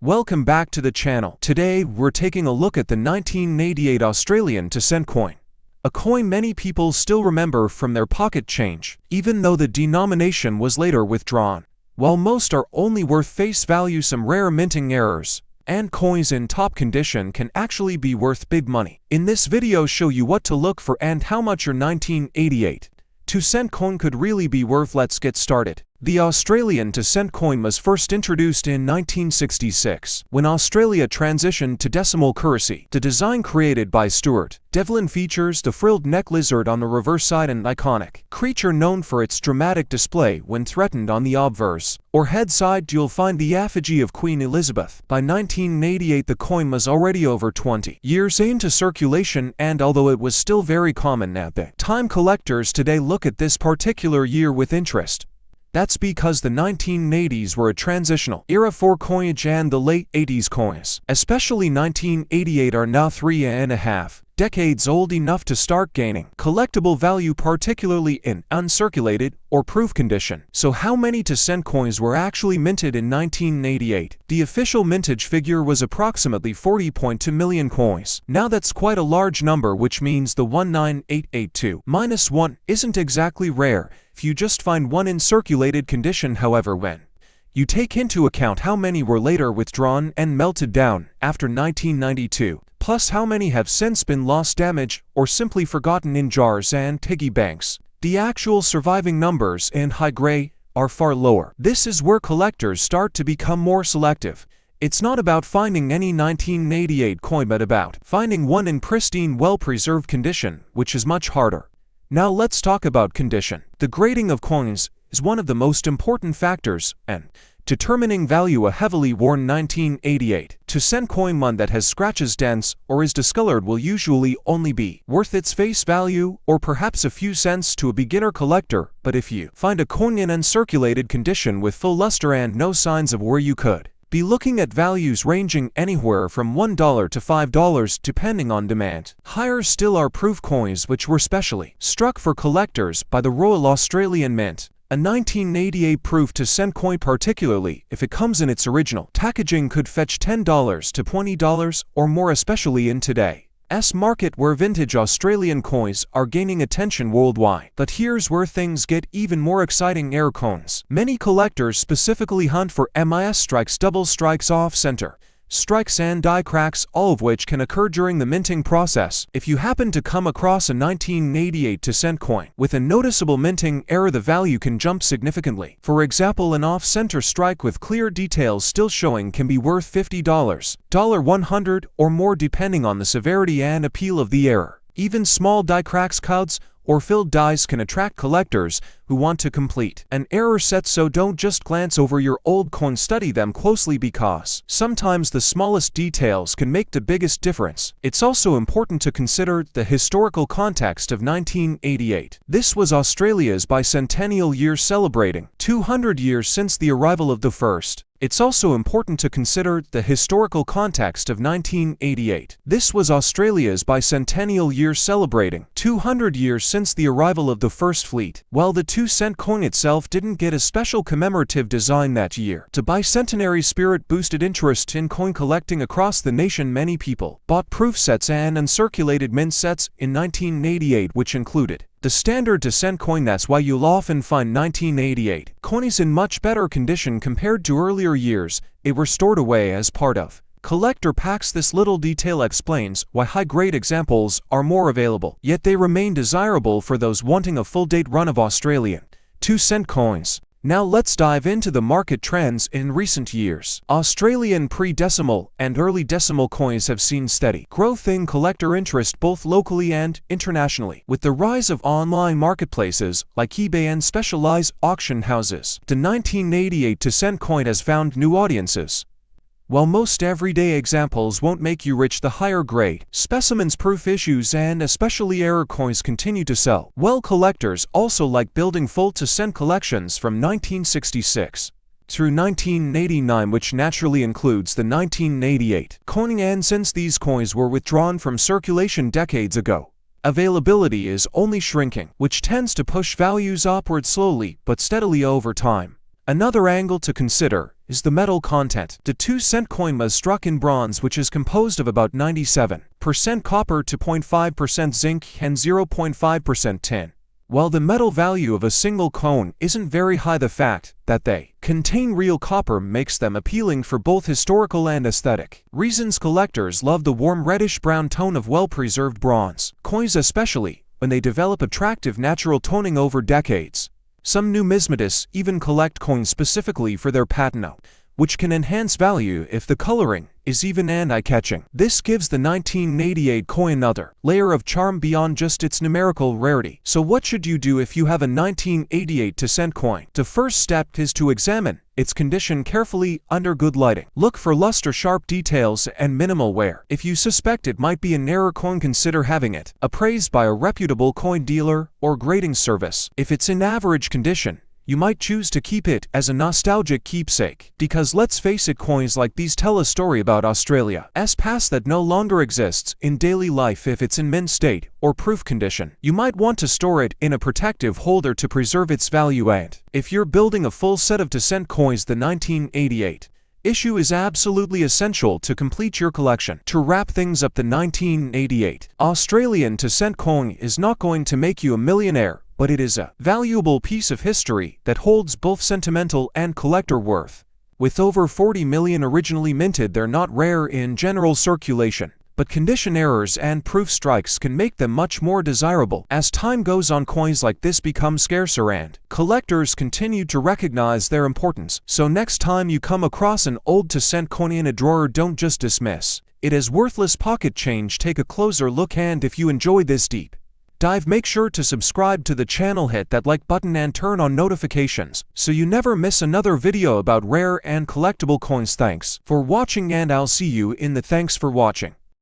Welcome back to the channel. Today, we're taking a look at the 1988 Australian cent coin. A coin many people still remember from their pocket change, even though the denomination was later withdrawn. While most are only worth face value, some rare minting errors, and coins in top condition can actually be worth big money. In this video, show you what to look for and how much your 1988 2-cent coin could really be worth. Let's get started. The Australian 2-cent coin was first introduced in 1966, when Australia transitioned to decimal currency. The design created by Stuart Devlin features the frilled neck lizard on the reverse side, an iconic creature known for its dramatic display when threatened. On the obverse, or head side, you'll find the effigy of Queen Elizabeth. By 1988, the coin was already over 20 years into circulation, and although it was still very common at the time, collectors today look at this particular year with interest. That's because the 1980s were a transitional era for coinage, and the late 80s coins, especially 1988, are now 3.5 decades old, enough to start gaining collectible value, particularly in uncirculated or proof condition. So how many 2-cent coins were actually minted in 1988? The official mintage figure was approximately 40.2 million coins. Now that's quite a large number, which means the 19882 minus 1 isn't exactly rare if you just find one in circulated condition. However, when you take into account how many were later withdrawn and melted down after 1992, plus how many have since been lost, damaged, or simply forgotten in jars and piggy banks, the actual surviving numbers in high gray are far lower. This is where collectors start to become more selective. It's not about finding any 1988 coin, but about finding one in pristine, well-preserved condition, which is much harder. Now let's talk about condition. The grading of coins is one of the most important factors in determining value. A heavily worn 1988 2-cent coin, one that has scratches, dents, or is discolored, will usually only be worth its face value, or perhaps a few cents to a beginner collector. But if you find a coin in uncirculated condition with full luster and no signs of wear, you could be looking at values ranging anywhere from $1 to $5 depending on demand. Higher still are proof coins, which were specially struck for collectors by the Royal Australian Mint. A 1988 proof 2-cent coin, particularly if it comes in its original packaging, could fetch $10 to $20 or more, especially in today's market where vintage Australian coins are gaining attention worldwide. But here's where things get even more exciting: air coins. Many collectors specifically hunt for MIS strikes, double strikes, off-center strikes, and die cracks, all of which can occur during the minting process. If you happen to come across a 1988 2-cent coin with a noticeable minting error, the value can jump significantly. For example, an off-center strike with clear details still showing can be worth $50, $100, or more depending on the severity and appeal of the error. Even small die cracks, cuts, or filled dies can attract collectors who want to complete an error set. So don't just glance over your old coins, study them closely, because sometimes the smallest details can make the biggest difference. It's also important to consider the historical context of 1988. This was Australia's bicentennial year, celebrating 200 years since the arrival of the first. It's also important to consider the historical context of 1988. This was Australia's bicentennial year, celebrating 200 years since the arrival of the first fleet. While the 2-cent coin itself didn't get a special commemorative design that year, the bicentenary spirit boosted interest in coin collecting across the nation. Many people bought proof sets and uncirculated mint sets in 1988, which included the standard 2-cent coin. That's why you'll often find 1988 coins in much better condition compared to earlier years. They were stored away as part of collector packs. This little detail explains why high-grade examples are more available, yet they remain desirable for those wanting a full-date run of Australian 2-cent coins. Now let's dive into the market trends in recent years. Australian pre-decimal and early decimal coins have seen steady growth in collector interest both locally and internationally. With the rise of online marketplaces like eBay and specialized auction houses, the 1988 2-cent coin has found new audiences. While most everyday examples won't make you rich, the higher grade specimens, proof issues, and especially error coins continue to sell well. Collectors also like building full 2-cent collections from 1966 through 1989, which naturally includes the 1988 coin, and since these coins were withdrawn from circulation decades ago, availability is only shrinking, which tends to push values upward slowly but steadily over time. Another angle to consider is the metal content. The 2-cent coin was struck in bronze, which is composed of about 97% copper to 0.5% zinc and 0.5% tin. While the metal value of a single coin isn't very high, the fact that they contain real copper makes them appealing for both historical and aesthetic reasons. Collectors love the warm reddish-brown tone of well-preserved bronze coins, especially when they develop attractive natural toning over decades. Some numismatists even collect coins specifically for their patina, which can enhance value if the coloring is even and eye-catching. This gives the 1988 coin another layer of charm beyond just its numerical rarity. So what should you do if you have a 1988 2-cent coin? The first step is to examine its condition carefully under good lighting. Look for luster-sharp details and minimal wear. If you suspect it might be an error coin, consider having it appraised by a reputable coin dealer or grading service. If it's in average condition, you might choose to keep it as a nostalgic keepsake. Because let's face it, coins like these tell a story about Australia's past that no longer exists in daily life. If it's in mint state or proof condition, you might want to store it in a protective holder to preserve its value. And if you're building a full set of 2-cent coins, the 1988 issue is absolutely essential to complete your collection. To wrap things up, the 1988 Australian 2-cent coin is not going to make you a millionaire, but it is a valuable piece of history that holds both sentimental and collector worth. With over 40 million originally minted, they're not rare in general circulation, but condition errors and proof strikes can make them much more desirable. As time goes on, coins like this become scarcer and collectors continue to recognize their importance. So next time you come across an old 2-cent coin in a drawer, don't just dismiss it as worthless pocket change. Take a closer look, and if you enjoyed this deep dive, make sure to subscribe to the channel, hit that like button and turn on notifications so you never miss another video about rare and collectible coins. Thanks for watching, and I'll see you in the thanks for watching.